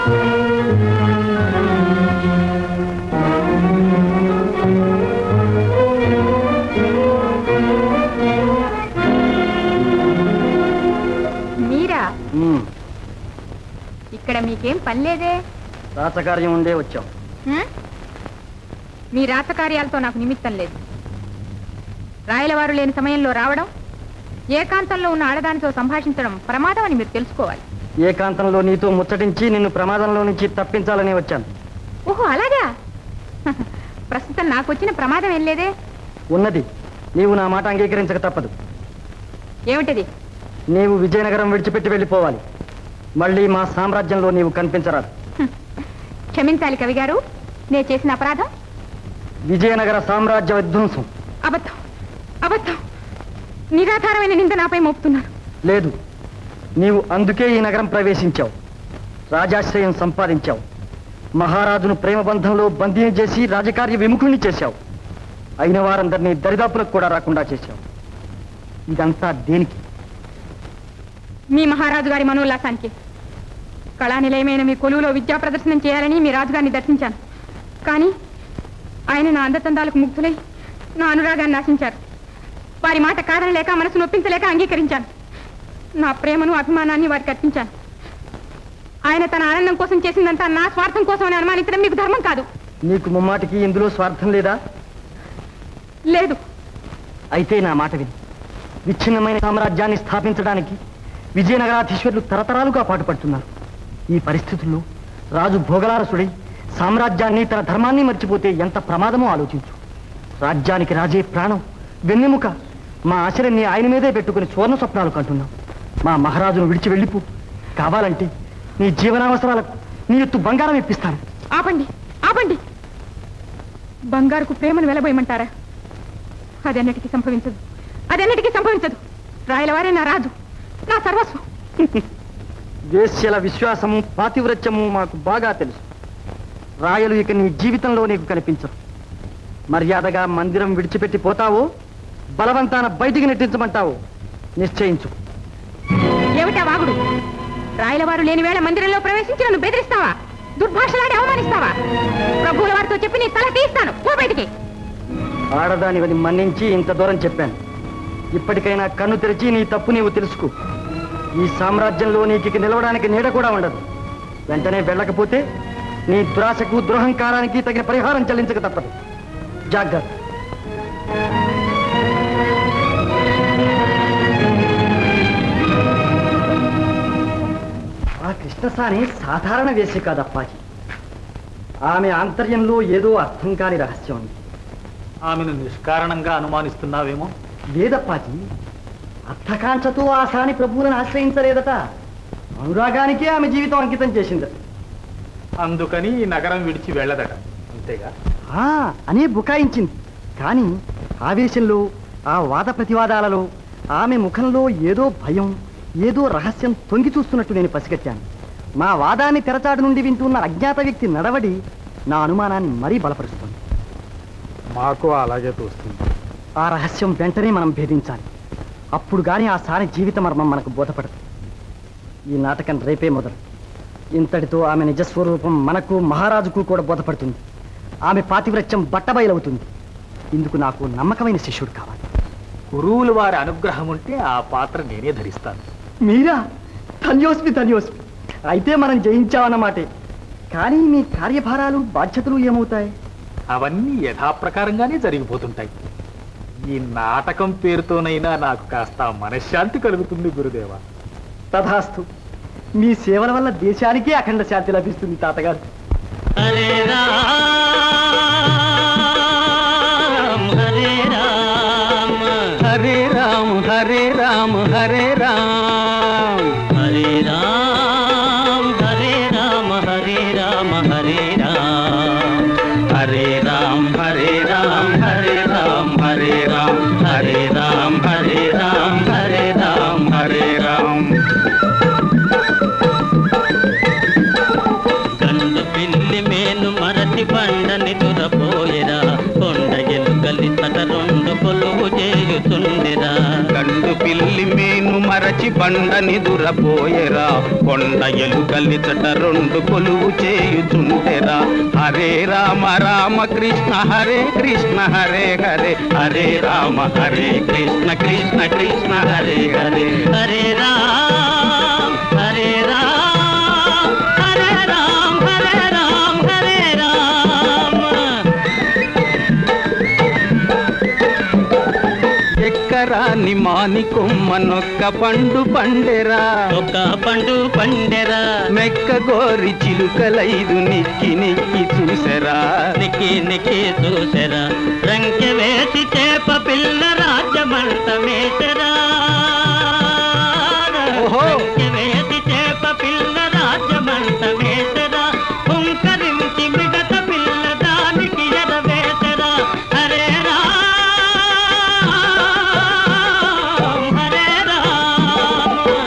మీరా? ఇక్కడ మీకేం పని లేదే? రాచకార్యం ఉండే వచ్చాం. మీ రాచకార్యాలతో నాకు నిమిత్తం లేదు. రాయలవారు లేని సమయంలో రావడం, ఏకాంతంలో ఉన్న ఆడదానితో సంభాషించడం ప్రమాదం అని మీరు తెలుసుకోవాలి. ఏకాంతంలో నీతో ముచ్చటించి నిన్ను ప్రమాదంలో నుంచి తప్పించాలని వచ్చాను. ఓహో అలాగా? ప్రస్తుతం నాకు వచ్చిన ప్రమాదం ఏం లేదే? ఉన్నది. నీవు నా మాట అంగీకరించక తప్పదు. ఏమిటది? నీవు విజయనగరం విడిచిపెట్టి వెళ్ళిపోవాలి. మళ్ళీ మా సామ్రాజ్యంలో నీవు కనిపించరాదు. క్షమించాలి కవి గారు, నేను చేసిన అపరాధం విజయనగర సామ్రాజ్య విధ్వంసం. అబద్ధం, అబద్ధం. నిరాధారమైన నింద నాపై మోపుతున్నారు. లేదు, నీవు అందుకే ఈ నగరం ప్రవేశించావు. రాజాశ్రయం సంపాదించావు. మహారాజును ప్రేమబంధంలో బందీని చేసి రాజకార్య విముఖుణ్ణి చేశావు. అయిన వారందరినీ దరిదాపులకు కూడా రాకుండా చేశావు. ఇదంతా దేనికి? మీ మహారాజు గారి మనోల్లాసానికి. కళానిలయమైన మీ కొలువులో విద్యా ప్రదర్శనం చేయాలని మీ రాజుగారిని దర్శించాను. కానీ ఆయన నా అందతందాలకు ముగ్ధులై నా అనురాగాన్ని నాశించారు. వారి మాట కాదనలేక, మనసు నొప్పించలేక అంగీకరించాను. నా ప్రేమను అభిమానాన్ని వారికి అర్పించాను. ఆయన తన ఆనందం కోసం చేసిందంతా నా స్వార్థం కోసం అని అనుమానించడం మీకు ధర్మం కాదు. నీకు ముమ్మాటికి ఇందులో స్వార్థం లేదా? లేదు. అయితే నా మాట విని, విచ్ఛిన్నమైన సామ్రాజ్యాన్ని స్థాపించడానికి విజయనగరాధీశ్వరులు తరతరాలుగా పాటుపడుతున్నారు. ఈ పరిస్థితుల్లో రాజు భోగలారసుడై సామ్రాజ్యాన్ని, తన ధర్మాన్ని మర్చిపోతే ఎంత ప్రమాదమో ఆలోచించు. రాజ్యానికి రాజే ప్రాణం, వెన్నెముక. మా ఆశలన్నీ ఆయన మీదే పెట్టుకుని సువర్ణ స్వప్నాలు కంటున్నాం. మా మహారాజును విడిచి వెళ్ళిపో. కావాలంటే నీ జీవనావసరాలకు నీ ఎత్తు బంగారం ఇప్పిస్తాను. ఆపండి, ఆపండి. బంగారుకు ప్రేమను వెలబోయమంటారా? అదెన్నటికీ సంభవించదు, అదెన్నటికీ సంభవించదు. రాయలవారే నా రాజు, నా సర్వస్వం. వేశ్యల విశ్వాసము, పాతివ్రత్యము మాకు బాగా తెలుసు. రాయలు ఇక నీ జీవితంలో నీకు కనిపించరు. మర్యాదగా మందిరం విడిచిపెట్టి పోతావో, బలవంతాన బయటికి నెట్టించమంటావో నిశ్చయించు. ఏమిటా వాగుడు? రాయలవారు లేని వేళ మందిరంలో ప్రవేశించి నన్ను బెదిరిస్తావా? దుర్భాషలాడి అవమానిస్తావా? ప్రభువుల వారితో చెప్పి నీ తల తీస్తాను. పో బయటికి. ఆడదానివని మన్నించి ఇంత దూరం చెప్పాను. ఇప్పటికైనా కన్ను తెరిచి నీ తప్పు నీవు తెలుసుకో. ఈ సామ్రాజ్యంలో నీకు నిలవడానికి నీడ కూడా ఉండదు. వెంటనే వెళ్ళకపోతే నీ దురాశకు, దురహంకారానికి తగిన పరిహారం చెల్లించక తప్పదు. జాగ్రత్త. ఆ కృష్ణసాని సాధారణ వేసి కాదప్పాజీ. ఆమె ఆంతర్యంలో ఏదో అర్థం కాని రహస్యం ఉంది. ఆమెను నిష్కారణంగా అనుమానిస్తున్నావేమో? లేదప్పాజీ, అర్థకాంక్షతో ఆ సాని ప్రభువులను ఆశ్రయించలేదట. అనురాగానికే ఆమె జీవితం అంకితం చేసిందట. అందుకని ఈ నగరం విడిచి వెళ్ళదట, అంతేగా? అనే బుకాయించింది. కానీ ఆవేశంలో, ఆ వాద ప్రతివాదాలలో ఆమె ముఖంలో ఏదో భయం, ఏదో రహస్యం తొంగి చూస్తున్నట్టు నేను పసిగట్టాను. మా వాదాన్ని తెరచాటు నుండి వింటున్న అజ్ఞాత వ్యక్తి నడవడి నా అనుమానాన్ని మరీ బలపరుస్తుంది. మాకు అలాగే తోస్తుంది. ఆ రహస్యం వెంటనే మనం భేదించాలి. అప్పుడు కానీ ఆ సాని జీవిత మర్మం మనకు బోధపడదు. ఈ నాటకం రేపే మొదలు. ఇంతటితో ఆమె నిజస్వరూపం మనకు, మహారాజుకు కూడా బోధపడుతుంది. ఆమె పాతివ్రత్యం బట్టబయలవుతుంది. ఇందుకు నాకు నమ్మకమైన శిష్యుడు కావాలి. గురువులు వారి అనుగ్రహం ఉంటే ఆ పాత్ర నేనే ధరిస్తాను. మీరా? ధన్యోస్మి, ధన్యోస్మి. అయితే మనం జయించామన్నమాటే. కానీ మీ కార్యభారాలు, బాధ్యతలు ఏమవుతాయి? అవన్నీ యథాప్రకారంగానే జరిగిపోతుంటాయి. ఈ నాటకం పేరుతోనైనా నాకు కాస్త మనశ్శాంతి కలుగుతుంది గురుదేవా. తథాస్తు. మీ సేవల వల్ల దేశానికే అఖండ శాంతి లభిస్తుంది తాతగారు. హరే రామ హరే రామ హరే రామ హరే రామ హరే రామ హరే రామ హరే రామ హరే రామ హరే రామ హరే రామ హరే రామ హరే రామ హరే రామ హరే రామ హరే రామ. గండు పిల్లి మేను మరచి బండని దురపోయేరా, కొండ ఎలుకలి తట రెండు కొలువు చేయుతుండిరా. గండు పిల్లి మేను మరచి బండని దురపోయెరా కొండ ఎలుకలిచట రెండు కొలువు చేయుచుంటెరా హరే రామ రామ కృష్ణ హరే కృష్ణ హరే హరే హరే రామ హరే కృష్ణ కృష్ణ కృష్ణ హరే హరే హరే రామ హరే రామ హరే రామ హరే రామ హరే రామ ఎక్కరాని మాని కొమ్మనొక్క పండు పండెరా ఒక్క పండు పండెరా మెక్క గోరి చిలుకలైదు నిక్కి నిక్కి చూసెరా నిక్కి నిక్కి చూసెరా రంకె వేసి చేప పిల్ల రాజ్యమంత మేసెరా రంకె వేసి చేప పిల్ల రాజ్యమంత మేసెరా హుంకరించి మిగత పిల్ల దానికి ఎరవేసెరా హరే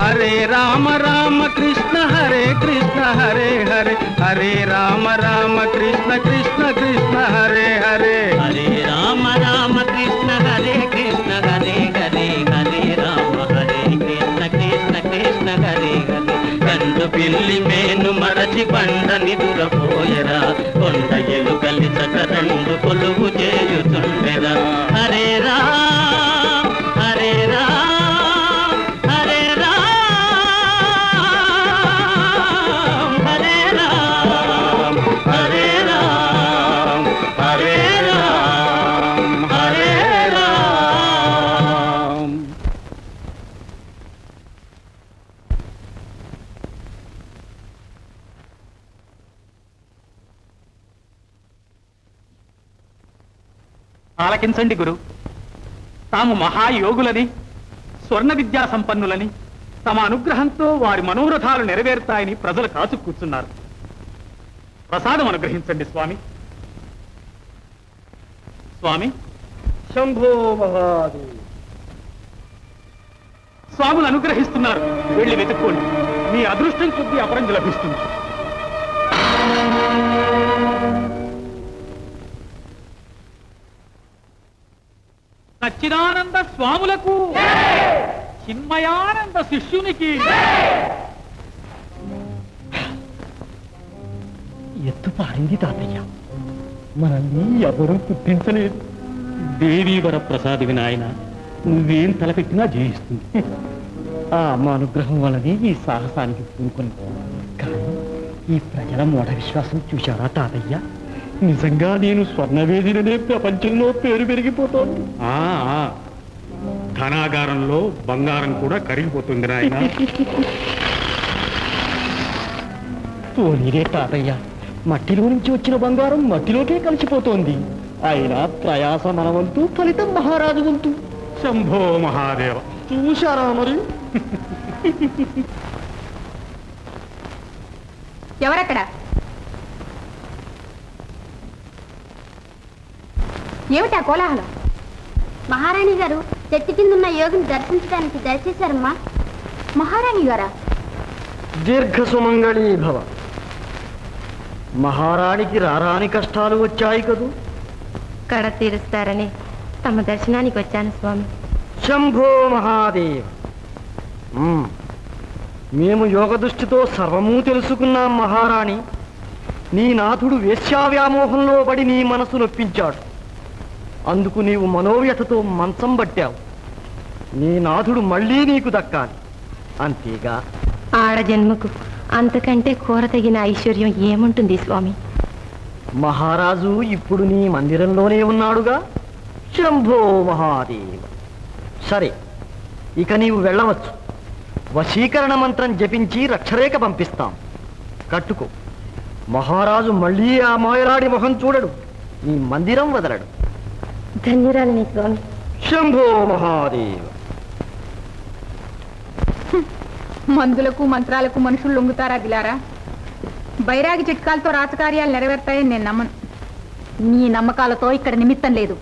హరే రామ రామ కృష్ణ హరే కృష్ణ హరే హరే హరే రామ రామ కృష్ణ కృష్ణ కృష్ణ హరే హరే హరే రామ రామ కృష్ణ హరే కృష్ణ హరే హరే హరే రామ హరే కృష్ణ కృష్ణ కృష్ణ హరే హరే గండు పిల్లి మేను మరచి బండని దురపోయరా కొండ ఎలుకలిచట రెండు కొలువు చేయుచుండెరా హరే రామ హరే రామ హరే రామ హరే రామ హరే రామ హరే రామ హరే రామ ఆలకించండి గురు. తాము మహాయోగులని, స్వర్ణ విద్యా సంపన్నులని, తమ అనుగ్రహంతో వారి మనోరథాలు నెరవేరుతాయని ప్రజలు కాచు కూర్చున్నారు. ప్రసాదం అనుగ్రహించండి స్వామి. స్వామి, శంభో మహాదేవ్. స్వాములు అనుగ్రహిస్తున్నారు. వెళ్ళి వెతుక్కోండి. మీ అదృష్టం కొద్దీ అపరంజి లభిస్తుంది. సచ్చిదానంద స్వాములకు, చిన్మయానంద శిష్యునికి. ఎత్తు పారింది తాతయ్య, మనల్ని ఎవరూ గుర్తించలేదు. దేవీవర ప్రసాది నాయన, నువ్వేం తలపెట్టినా జయిస్తుంది. ఆ అమ్మ అనుగ్రహం వల్లనే ఈ సాహసానికి పూనుకొని. కానీ ఈ ప్రజల మూఢ విశ్వాసం చూశారా తాతయ్య? నిజంగా నేను స్వర్ణవేదిననే ప్రపంచంలో పేరు పెరిగిపోతోంది. ధనాగారంలో బంగారం కూడా కరిగిపోతుంది నాయన. పోనీరే తాతయ్య, మట్టిలో నుంచి వచ్చిన బంగారం మట్టిలోకే కలిసిపోతోంది. అయినా ప్రయాస మనవంతు, ఫలితం మహారాజు వంతు. శంభో మహాదేవ. చూశారా మరి? ఎవరక్కడ? ఏమిటా కోలాహలం? మహారాణి గారు చెట్టు కింద ఉన్న యోగిని దర్శించడానికి దయచేశారమ్మా. మహారాణి గారా? దీర్ఘ సుమంగళీ భవ. మహారాణికి రారాని కష్టాలు వచ్చాయి కదూ. కడ తీరుస్తారని తమ దర్శనానికి వచ్చాను స్వామి. శంభో మహాదేవ్. మేము యోగ దృష్టితో సర్వమూ తెలుసుకున్నాం మహారాణి. నీ నాథుడు వేశ్యావ్యామోహంలో పడి నీ మనసు నొప్పించాడు. అందుకు నీవు మనోవ్యతతో మంచం పట్టావు. నీ నాథుడు మళ్ళీ నీకు దక్కాలి, అంతేగా. ఆడజన్మకు అంతకంటే కోరతగిన ఐశ్వర్యం ఏముంటుంది స్వామి? మహారాజు ఇప్పుడు నీ మందిరంలోనే ఉన్నాడుగా. శంభో మహాదేవ. సరే, ఇక నీవు వెళ్ళవచ్చు. వశీకరణ మంత్రం జపించి రక్షరేఖ పంపిస్తాం. కట్టుకో. మహారాజు మళ్ళీ ఆ మాయలాడి మొహం చూడడు, నీ మందిరం వదలడు. ధన్యురాలిని స్వామి. శంభో మహాదేవ. మందులకు మంత్రాలకు మనుషులు లొంగుతారా దిలారా? బైరాగి చిట్కాలతో రాజకార్యాలు నెరవేరుతాయని నేను నమ్మను. నీ నమ్మకాలతో ఇక్కడ నిమిత్తం లేదు.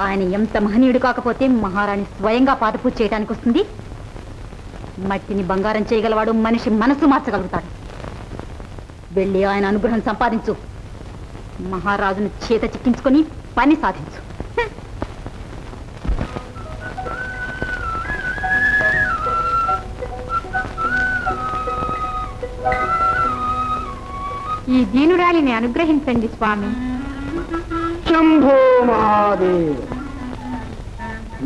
ఆయన ఎంత మహనీయుడు కాకపోతే మహారాణి స్వయంగా పాదపూజ చేయడానికి వస్తుంది. మట్టిని బంగారం చేయగలవాడు మనిషి మనసు మార్చగలుగుతాడు. వెళ్ళి ఆయన అనుగ్రహం సంపాదించు. మహారాజును చేత చిక్కించుకొని పని సాధించు. ఈ దీనురాలిని అనుగ్రహించండి స్వామి. శంభో మహాదేవ్.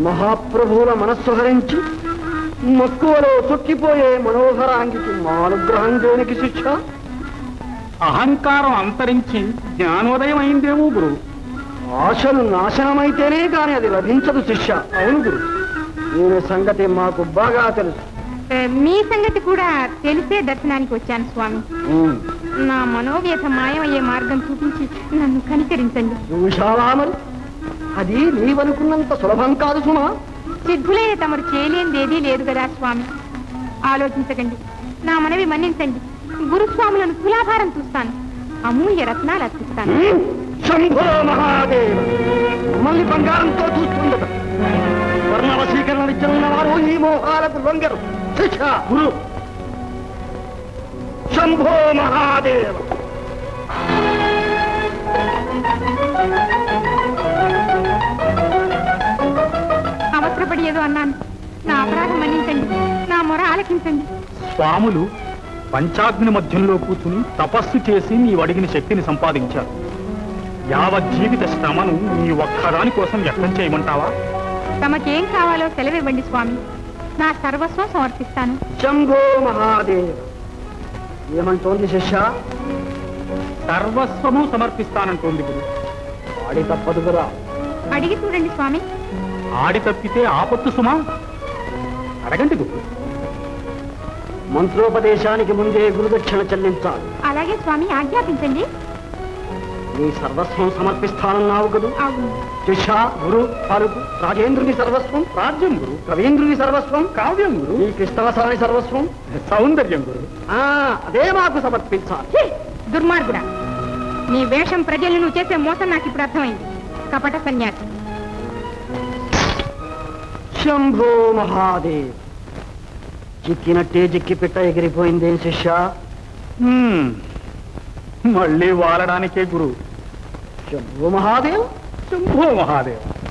మహాప్రభువుల మనస్సు హరించి మక్కువలో తొక్కిపోయే మనోహరాంగికి మా అనుగ్రహం దేనికి శిక్ష? అహంకారం అంతరించి జ్ఞానోదయం అయిందేమో గురు. ఆశలు నాశనమైతేనే కాని అది లభించదు శిష్య. అవును గురు, దీని సంగతి మాకు బాగా తెలుసు. మీ సంగతి కూడా తెలిసే దర్శనానికి వచ్చాను స్వామి. నా మనోవ్యథ మాయమయ్యే మార్గం చూపించి నన్ను కనికరించండి. విశాలామని అది నీవనుకున్నంత సులభం కాదు సుమా. సిద్ధులైన తమరు చేయలేనిదేదీ లేదు కదా స్వామి. ఆలోచించకండి, నా మనవి మన్నించండి. గురుస్వాములను తులాభారం చూస్తాను, అమూల్య రత్నాలు అర్పిస్తాను. శంభో మహాదేవ. మళ్ళీ బంగారంతో చూస్తుండట వర్ణవశీకరణ విద్యలున్న వారు ఈ మోహాలకు లొంగరు. శిక్ష గురు. శంభో మహాదేవ. అవసరపడి ఏదో అన్నాను, నా అపరాధం మన్నించండి, నా మొర ఆలకించండి. స్వాములు పంచాగ్ని మధ్యంలో కూర్చుని తపస్సు చేసి నీ అడిగిన శక్తిని సంపాదించారు. యావజ్జీవిత శ్రమను నీ ఒక్కదాని కోసం వ్యక్తం చేయమంటావా? తమకేం కావాలో సెలవివ్వండి స్వామి, నా సర్వస్వం సమర్పిస్తాను. శంభో మహాదేవ. ఏమంటోంది శిష్య? సర్వస్వము సమర్పిస్తానంటోంది గురు. ఆడి తప్పదుగురా. అడిగి చూడండి స్వామి. ఆడి తప్పితే ఆపత్తు సుమా. అడగండి గురు. మంత్రోపదేశానికి ముందే గురుదక్షిణ చెల్లించాలి. అలాగే స్వామి, ఆజ్ఞాపించండి. నీ సర్వస్వం సమర్పిస్తానన్నావు కదూ. అవును. శిష్య గురు పలుకు. రాజేంద్రుని సర్వస్వం రాజ్యం గురు. కవీంద్రుని సర్వస్వం కావ్యం గురు. ఈ కృష్ణవసాని సర్వస్వం సౌందర్యం గురు. అదే మాకు సమర్పించాలి. ఛీ! దుర్మార్గుడా, నీ వేషం ప్రజలను నువ్వు చేసే మోసం నాకు ఇప్పుడు అర్థమైంది. కపట సన్యాసి. శంభో మహాదేవ్. చిక్కినట్టే చిక్కి పిట్ట ఎగిరిపోయిందేం శిష్య? మళ్ళీ వాలడానికే గురు. శంభో మహాదేవ్. శంభో మహాదేవ.